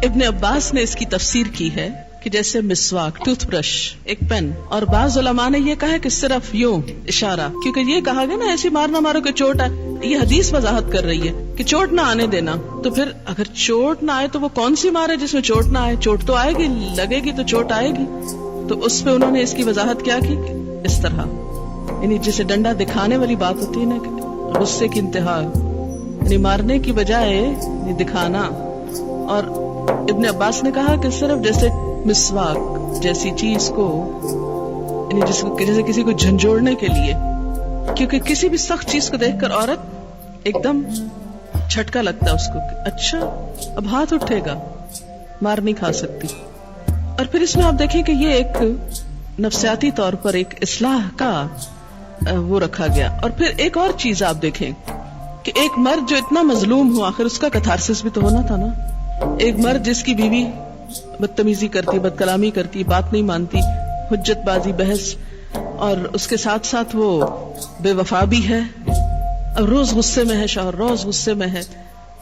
ابن عباس نے اس کی تفسیر کی ہے کہ جیسے مسواک, ٹوتھ برش, ایک پین. اور بعض علماء نے یہ کہا کہ صرف یوں اشارہ, کیونکہ یہ کہا گیا نا ایسی مار نہ مارو کہ چوٹ آئے. یہ حدیث وضاحت کر رہی ہے کہ چوٹ نہ آنے دینا. تو پھر اگر چوٹ نہ آئے تو وہ کون سی مار ہے جس میں چوٹ نہ آئے؟ چوٹ تو آئے گی, لگے گی تو چوٹ آئے گی. تو اس پہ انہوں نے اس کی وضاحت کیا کی کہ اس طرح, یعنی جسے ڈنڈا دکھانے والی بات ہوتی ہے نا, کہ غصے کی انتہا, یعنی مارنے کی بجائے دکھانا. اور ابن عباس نے کہا کہ صرف جیسے مسواک جیسی چیز کو, یعنی جیسے کسی کو جھنجھوڑنے کے لیے, کیونکہ کسی بھی سخت چیز کو دیکھ کر عورت ایک دم جھٹکا لگتا ہے اس کو, اچھا اب ہاتھ اٹھے گا, مار نہیں کھا سکتی. اور پھر اس میں آپ دیکھیں کہ یہ ایک نفسیاتی طور پر ایک اصلاح کا وہ رکھا گیا. اور پھر ایک اور چیز آپ دیکھیں کہ ایک مرد جو اتنا مظلوم ہو, آخر اس کا کتھارسس بھی تو ہونا تھا نا. ایک مرد جس کی بیوی بدتمیزی کرتی, بد کلامی کرتی, بات نہیں مانتی, حجت بازی, بحث, اور اس کے ساتھ ساتھ وہ بے وفا بھی ہے, اور روز غصے میں ہے, شوہر روز غصے میں ہے,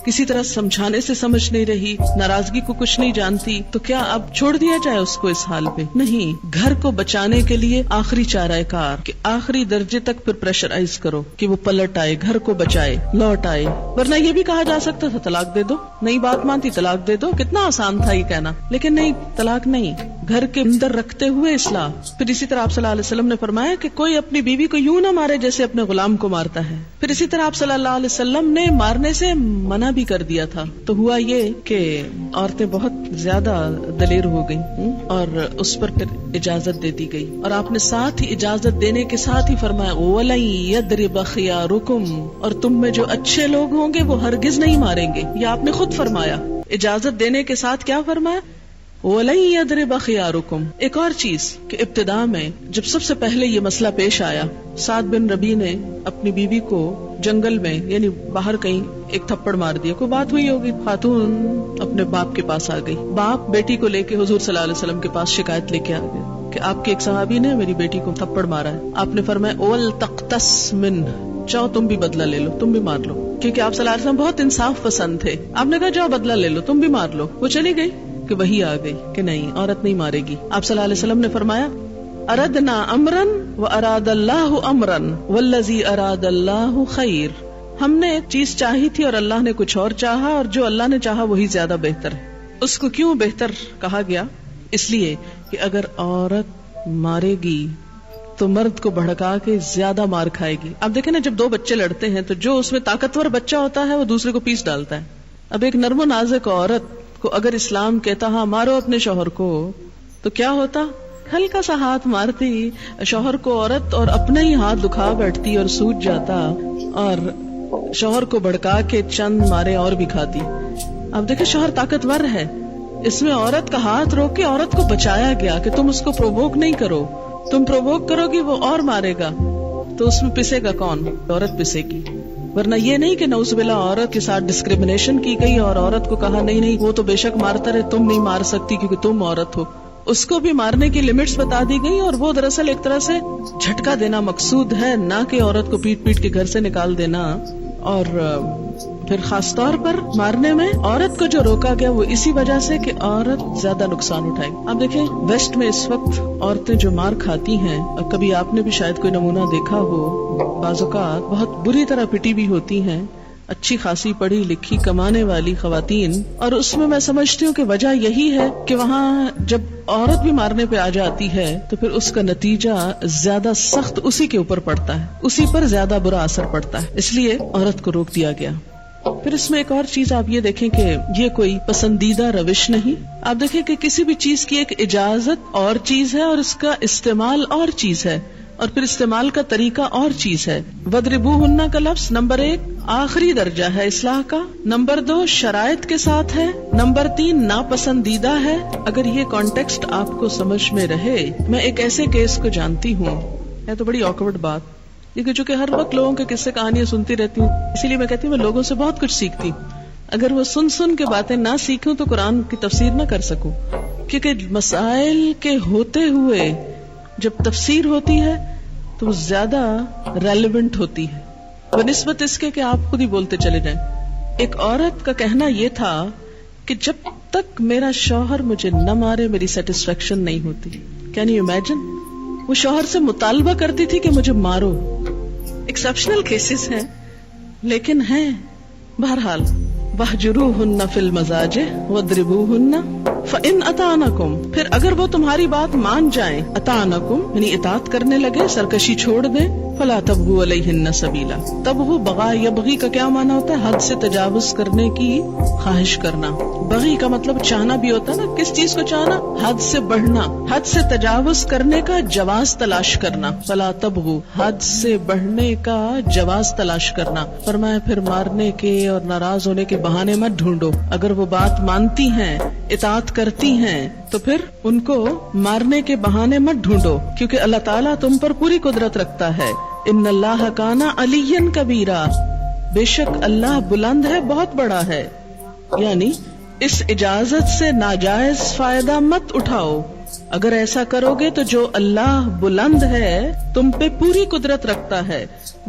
کسی طرح سمجھانے سے سمجھ نہیں رہی, ناراضگی کو کچھ نہیں جانتی. تو کیا اب چھوڑ دیا جائے اس کو اس حال پہ؟ نہیں. گھر کو بچانے کے لیے آخری چارہ کار کہ آخری درجے تک پھر پریشرائز کرو کہ وہ پلٹ آئے, گھر کو بچائے, لوٹ آئے. ورنہ یہ بھی کہا جا سکتا تھا طلاق دے دو, نئی بات مانتی طلاق دے دو, کتنا آسان تھا یہ کہنا. لیکن نہیں, طلاق نہیں, گھر کے اندر رکھتے ہوئے اصلاح. پھر اسی طرح آپ صلی اللہ علیہ وسلم نے فرمایا کہ کوئی اپنی بیوی کو یوں نہ مارے جیسے اپنے غلام کو مارتا ہے. پھر اسی طرح آپ صلی اللہ علیہ وسلم نے مارنے سے منع بھی کر دیا تھا. تو ہوا یہ کہ عورتیں بہت زیادہ دلیر ہو گئیں اور اس پر پھر اجازت دے دی گئی. اور آپ نے ساتھ ہی اجازت دینے کے ساتھ ہی فرمایا وَلَن يَضْرِبَ خِيَارُكُمْ، اور تم میں جو اچھے لوگ ہوں گے وہ ہرگز نہیں ماریں گے. یہ آپ نے خود فرمایا. اجازت دینے کے ساتھ کیا فرمایا؟ وَلَن يَضْرِبَ خِيَارُكُمْ. ایک اور چیز کہ ابتدا میں جب سب سے پہلے یہ مسئلہ پیش آیا، سعد بن ربی نے اپنی بیوی کو جنگل میں یعنی باہر کہیں ایک تھپڑ مار دیا. کوئی بات ہوئی ہوگی، خاتون اپنے باپ کے پاس آ گئی. باپ بیٹی کو لے کے حضور صلی اللہ علیہ وسلم کے پاس شکایت لے کے آ گئے کہ آپ کے ایک صحابی نے میری بیٹی کو تھپڑ مارا ہے. آپ نے فرمایا وَلْتَقْتَسْ مِنْهُ، چاہو تم بھی بدلہ لے لو، تم بھی مار لو. کیونکہ آپ صلی اللہ علیہ وسلم بہت انصاف پسند تھے. آپ نے کہا جاؤ بدلہ لے لو، تم بھی مار لو. وہ چلی گئی کہ وہی آ گئی کہ نہیں، عورت نہیں مارے گی. آپ صلی اللہ علیہ وسلم نے فرمایا اردنا امرن واراد اللہ امرن والذی اراد اللہ خیر. ہم نے ایک چیز چاہی تھی اور اللہ نے کچھ اور چاہا، اور جو اللہ نے چاہا وہی زیادہ بہتر ہے. اس کو کیوں بہتر کہا گیا؟ اس لیے کہ اگر عورت مارے گی تو مرد کو بھڑکا کے زیادہ مار کھائے گی. اب دیکھیں نا، جب دو بچے لڑتے ہیں تو جو اس میں طاقتور بچہ ہوتا ہے وہ دوسرے کو پیس ڈالتا ہے. اب ایک نرم و نازک عورت کو اگر اسلام کہتا ہاں مارو اپنے شوہر کو، تو کیا ہوتا؟ ہلکا سا ہاتھ مارتی شوہر کو عورت اور اپنا ہی ہاتھ دکھا بیٹھتی اور سوج جاتا اور شوہر کو بھڑکا کے چند مارے اور بھی کھاتی. اب دیکھیں شوہر طاقتور ہے، اس میں عورت کا ہاتھ روک کے عورت کو بچایا گیا کہ تم اس کو پرووک نہیں کرو. تم پرووک کرو گی وہ اور مارے گا، تو اس میں پسے گا کون؟ عورت پسے گی. ورنہ یہ نہیں کہ نعوذ باللہ عورت کے ساتھ ڈسکریمنیشن کی گئی اور عورت کو کہا نہیں وہ تو بے شک مارتا رہے، تم نہیں مار سکتی کیونکہ تم عورت ہو. اس کو بھی مارنے کی لمٹس بتا دی گئی، اور وہ دراصل ایک طرح سے جھٹکا دینا مقصود ہے، نہ کہ عورت کو پیٹ پیٹ کے گھر سے نکال دینا. اور پھر خاص طور پر مارنے میں عورت کو جو روکا گیا وہ اسی وجہ سے کہ عورت زیادہ نقصان اٹھائے. اب دیکھیں ویسٹ میں اس وقت عورتیں جو مار کھاتی ہیں، اور کبھی آپ نے بھی شاید کوئی نمونہ دیکھا ہو، بعض اوقات بہت بری طرح پٹی بھی ہوتی ہیں اچھی خاصی پڑھی لکھی کمانے والی خواتین. اور اس میں سمجھتی ہوں کہ وجہ یہی ہے کہ وہاں جب عورت بھی مارنے پہ آ جاتی ہے تو پھر اس کا نتیجہ زیادہ سخت اسی کے اوپر پڑتا ہے، اسی پر زیادہ برا اثر پڑتا ہے، اس لیے عورت کو روک دیا گیا. پھر اس میں ایک اور چیز آپ یہ دیکھیں کہ یہ کوئی پسندیدہ روش نہیں. آپ دیکھیں کہ کسی بھی چیز کی ایک اجازت اور چیز ہے اور اس کا استعمال اور چیز ہے، اور پھر استعمال کا طریقہ اور چیز ہے. وَضْرِبُوهُنَّ کا لفظ نمبر 1 آخری درجہ ہے اصلاح کا، نمبر 2 شرائط کے ساتھ ہے، نمبر 3 ناپسندیدہ ہے. اگر یہ کانٹیکسٹ آپ کو سمجھ میں رہے، میں ایک ایسے کیس کو جانتی ہوں، ہے تو بڑی آکورڈ بات، کیونکہ چونکہ ہر وقت لوگوں کے قصے کہانیاں سنتی رہتی ہوں، اسی لیے میں کہتی ہوں میں لوگوں سے بہت کچھ سیکھتی ہوں. اگر وہ سن کے باتیں نہ سیکھوں تو قرآن کی تفسیر نہ کر سکوں، کیونکہ مسائل کے ہوتے ہوئے جب تفسیر ہوتی ہے تو وہ زیادہ ریلیونٹ ہوتی ہے بنسبت اس کے کہ آپ خود ہی بولتے چلے جائیں. ایک عورت کا کہنا یہ تھا کہ جب تک میرا شوہر مجھے نہ مارے میری سیٹسفیکشن نہیں ہوتی. Can you imagine? وہ شوہر سے مطالبہ کرتی تھی کہ مجھے مارو. ایکسپشنل کیسز ہیں لیکن ہیں. بہرحال وَاهْجُرُوهُنَّ فِي الْمَضَاجِعِ وَاضْرِبُوهُنَّ فَإِنْ أَطَعْنَكُمْ، پھر اگر وہ تمہاری بات مان جائیں، أَطَعْنَكُمْ یعنی اطاعت کرنے لگے، سرکشی چھوڑ دیں، فَلَا تَبْغُوا عَلَيْهِنَّ سَبِيلًا. تبغوا بغا یبغی کا کیا معنی ہوتا ہے؟ حد سے تجاوز کرنے کی خواہش کرنا. بغی کا مطلب چاہنا بھی ہوتا ہے نا، کس چیز کو چاہنا؟ حد سے بڑھنا، حد سے تجاوز کرنے کا جواز تلاش کرنا. فَلَا تَبْغُوا حد سے بڑھنے کا جواز تلاش کرنا. فرمایا پھر مارنے کے اور ناراض ہونے کے بہانے مت ڈھونڈو. اگر وہ بات مانتی ہیں، اطاعت کرتی ہیں، تو پھر ان کو مارنے کے بہانے مت ڈھونڈو، کیونکہ اللہ تعالیٰ تم پر پوری قدرت رکھتا ہے. ان اللہ کان علیٰ کبیرا، بے شک اللہ بلند ہے، بہت بڑا ہے. یعنی اس اجازت سے ناجائز فائدہ مت اٹھاؤ. اگر ایسا کرو گے تو جو اللہ بلند ہے، تم پہ پوری قدرت رکھتا ہے،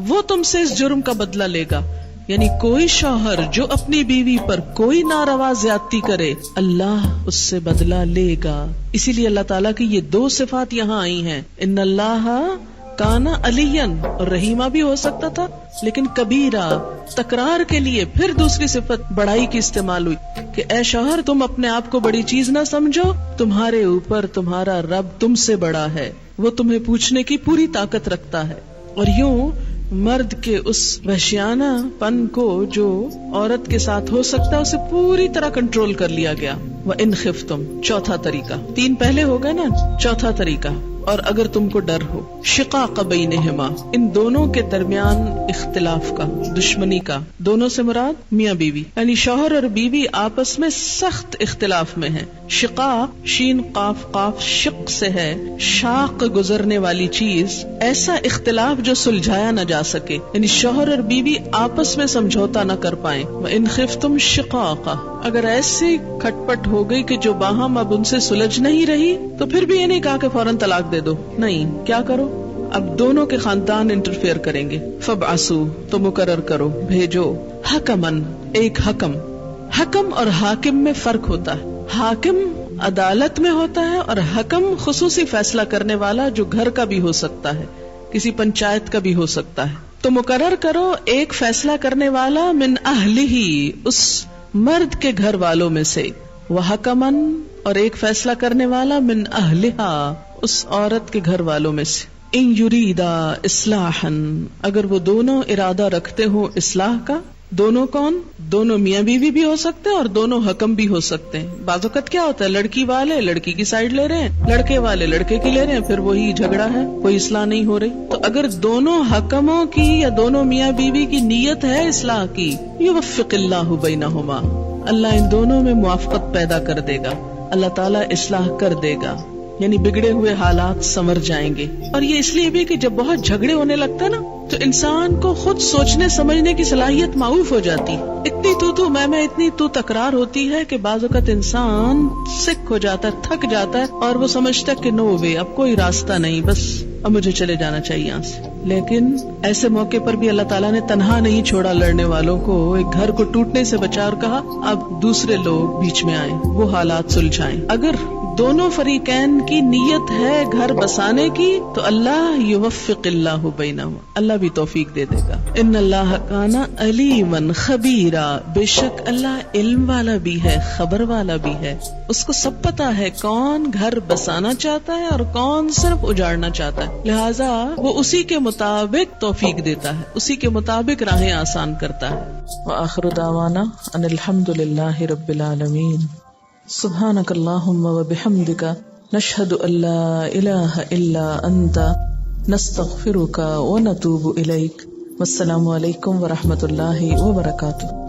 وہ تم سے اس جرم کا بدلہ لے گا. یعنی کوئی شوہر جو اپنی بیوی پر کوئی ناروا زیادتی کرے، اللہ اس سے بدلہ لے گا. اسی لیے اللہ تعالیٰ کی یہ 2 صفات یہاں آئی ہیں، ان اللہ کانا علیین، اور رحیمہ بھی ہو سکتا تھا، لیکن کبیرہ تکرار کے لیے پھر دوسری صفت بڑائی کی استعمال ہوئی کہ اے شوہر تم اپنے آپ کو بڑی چیز نہ سمجھو، تمہارے اوپر تمہارا رب تم سے بڑا ہے، وہ تمہیں پوچھنے کی پوری طاقت رکھتا ہے. اور یوں مرد کے اس وحشیانہ پن کو جو عورت کے ساتھ ہو سکتا ہے اسے پوری طرح کنٹرول کر لیا گیا. وَإِنْ خِفْتُمْ، چوتھا طریقہ. 3 پہلے ہو گئے نا، چوتھا طریقہ. اور اگر تم کو ڈر ہو شقاق بینہما، ان دونوں کے درمیان اختلاف کا، دشمنی کا. دونوں سے مراد میاں بیوی، یعنی شوہر اور بیوی آپس میں سخت اختلاف میں ہیں. شقاق شین قاف قاف شق سے ہے، شاق گزرنے والی چیز، ایسا اختلاف جو سلجھایا نہ جا سکے، یعنی شوہر اور بیوی آپس میں سمجھوتا نہ کر پائیں. وَإِنْ خِفْتُمْ شِقَاقًا، اگر ایسی کھٹ پٹ ہو گئی کہ جو باہم اب ان سے سلجھ نہیں رہی، تو پھر بھی یہ نہیں کہا کہ فوراً طلاق دے دو، نہیں. کیا کرو؟ اب دونوں کے خاندان انٹرفیئر کریں گے. فَبْعَثُوا، تو مقرر کرو، بھیجو، حکمن، ایک حکم. حکم اور حاکم میں فرق ہوتا ہے. حاکم عدالت میں ہوتا ہے اور حکم خصوصی فیصلہ کرنے والا جو گھر کا بھی ہو سکتا ہے، کسی پنچایت کا بھی ہو سکتا ہے. تو مقرر کرو ایک فیصلہ کرنے والا من اہلہ، اس مرد کے گھر والوں میں سے، وحکمن، اور ایک فیصلہ کرنے والا من اہلہا، اس عورت کے گھر والوں میں سے. ان یریدا اصلاحا، اگر وہ دونوں ارادہ رکھتے ہوں اصلاح کا. دونوں کون؟ دونوں میاں بیوی بھی ہو سکتے ہیں اور دونوں حکم بھی ہو سکتے ہیں. بعض اوقات کیا ہوتا ہے، لڑکی والے لڑکی کی سائیڈ لے رہے ہیں، لڑکے والے لڑکے کی لے رہے ہیں، پھر وہی جھگڑا ہے، کوئی اصلاح نہیں ہو رہی. تو اگر دونوں حکموں کی یا دونوں میاں بیوی کی نیت ہے اصلاح کی، یوفق اللہ بینہما، اللہ ان دونوں میں موافقت پیدا کر دے گا، اللہ تعالیٰ اصلاح کر دے گا، یعنی بگڑے ہوئے حالات سنور جائیں گے. اور یہ اس لیے بھی کہ جب بہت جھگڑے ہونے لگتا ہے نا تو انسان کو خود سوچنے سمجھنے کی صلاحیت معاف ہو جاتی. اتنی تو میں اتنی تو تکرار ہوتی ہے کہ بعض اوقات انسان سک ہو جاتا ہے، تھک جاتا ہے، اور وہ سمجھتا ہے کہ نو وے، اب کوئی راستہ نہیں، بس اب مجھے چلے جانا چاہیے یہاں سے. لیکن ایسے موقع پر بھی اللہ تعالیٰ نے تنہا نہیں چھوڑا لڑنے والوں کو، ایک گھر کو ٹوٹنے سے بچا اور کہا اب دوسرے لوگ بیچ میں آئیں، وہ حالات سلجھائیں. اگر دونوں فریقین کی نیت ہے گھر بسانے کی تو اللہ یوفق اللہ بینہم، اللہ بھی توفیق دے دے گا. ان اللہ کان علیما خبیرا، بے شک اللہ علم والا بھی ہے، خبر والا بھی ہے. اس کو سب پتا ہے کون گھر بسانا چاہتا ہے اور کون صرف اجاڑنا چاہتا ہے، لہذا وہ اسی کے مطابق توفیق دیتا ہے، اسی کے مطابق راہیں آسان کرتا ہے. وآخر دعوانا ان الحمدللہ رب العالمین. سبحانک اللہم وبحمدک، نشہد ان لا الہ الا انت، نستغفرک ونتوب الیک. والسلام علیکم ورحمۃ اللہ وبرکاتہ.